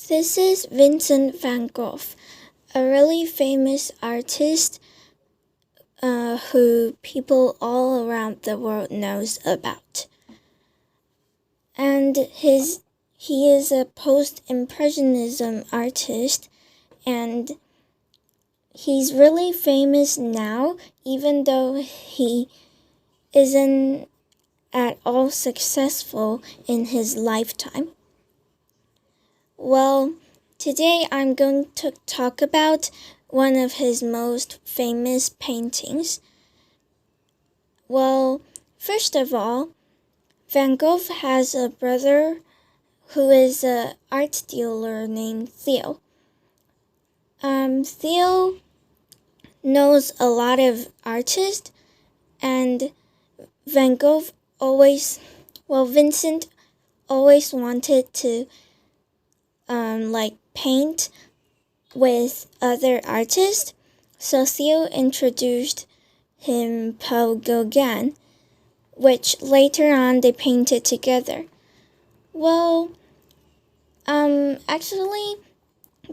This is Vincent van Gogh, a really famous artist who people all around the world knows about. And he is a post-impressionism artist, and he's really famous now, even though he isn't at all successful in his lifetime. Well, today I'm going to talk about one of his most famous paintings. Well, first of all, Van Gogh has a brother who is an art dealer named Theo. Theo knows a lot of artists, and Vincent always wanted to paint with other artists, so Theo introduced him Paul Gauguin, which later on they painted together. Well, actually,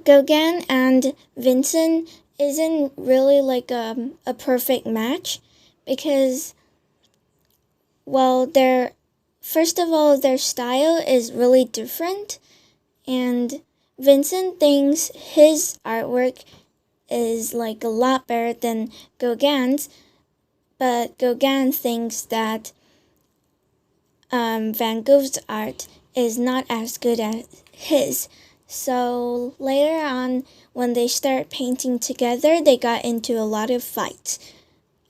Gauguin and Vincent isn't really like a perfect match because, well, their style is really different. And Vincent thinks his artwork is like a lot better than Gauguin's, but Gauguin thinks that Van Gogh's art is not as good as his. So later on, when they start painting together, they got into a lot of fights.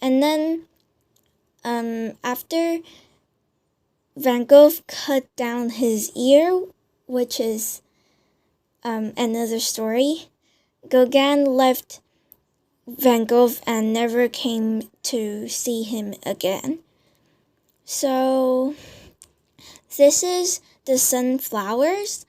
And then after Van Gogh cut down his ear, which is another story, Gauguin left Van Gogh and never came to see him again. So this is the sunflowers,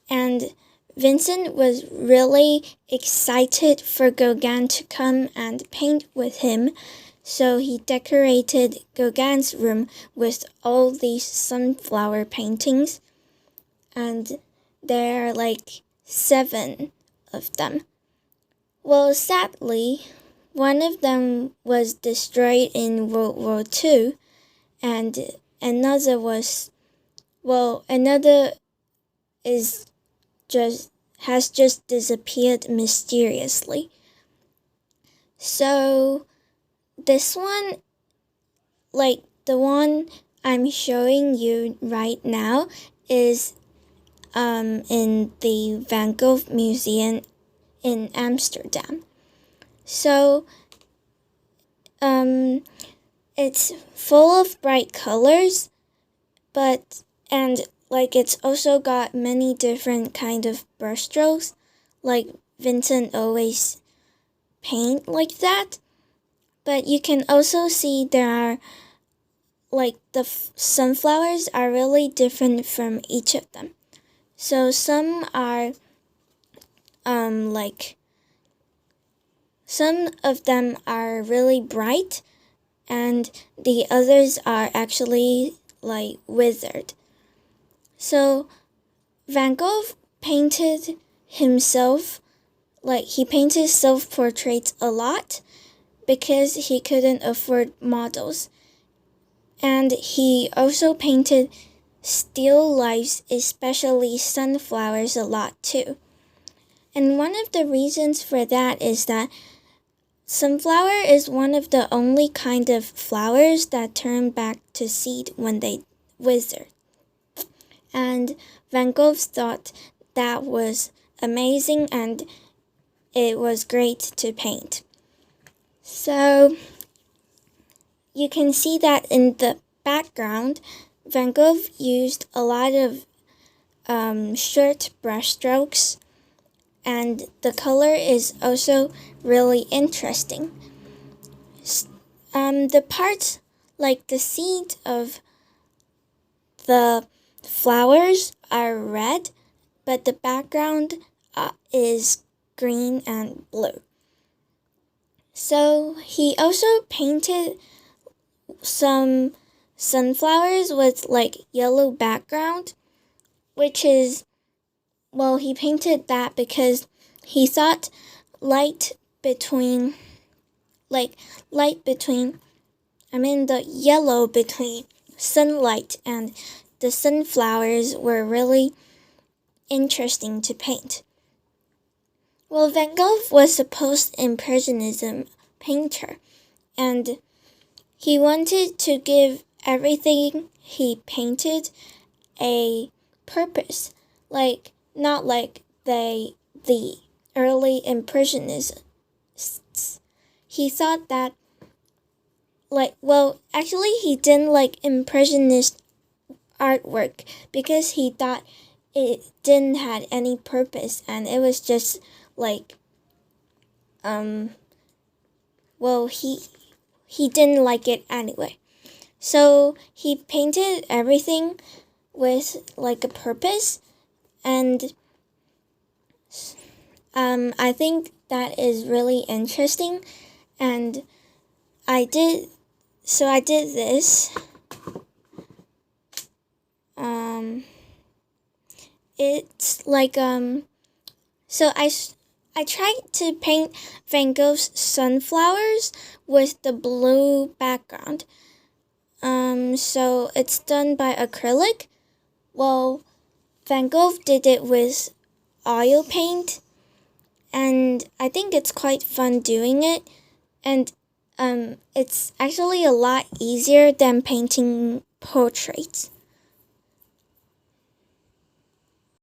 and Vincent was really excited for Gauguin to come and paint with him, so he decorated Gauguin's room with all these sunflower paintings, and there are like 7 of them. Well, sadly, one of them was destroyed in World War II, and another has just disappeared mysteriously. So this one, like the one I'm showing you right now, is in the Van Gogh Museum in Amsterdam. So it's full of bright colors, and it's also got many different kind of brushstrokes, like Vincent always paint like that. But you can also see there are the sunflowers are really different from each of them. So some are some of them are really bright, and the others are actually withered. So Van Gogh painted himself, he painted self-portraits a lot because he couldn't afford models. And he also painted still lifes, especially sunflowers, a lot too. And one of the reasons for that is that sunflower is one of the only kind of flowers that turn back to seed when they wither. And Van Gogh thought that was amazing and it was great to paint. So you can see that in the background, Van Gogh used a lot of short brushstrokes, and the color is also really interesting. The parts, like the seed of the flowers, are red, but the background is green and blue. So he also painted some sunflowers with yellow background, which is well, he painted that because he thought light between, the yellow between sunlight and the sunflowers were really interesting to paint. Well, Van Gogh was a post-Impressionism painter, and he wanted to give everything he painted a purpose, not like the early Impressionists. He thought that actually he didn't like Impressionist artwork because he thought it didn't have any purpose and it was just he didn't like it anyway. So he painted everything with a purpose, and I think that is really interesting, and I did this. It's so I tried to paint Van Gogh's sunflowers with the blue background. So it's done by acrylic. Well, Van Gogh did it with oil paint, and I think it's quite fun doing it. And it's actually a lot easier than painting portraits.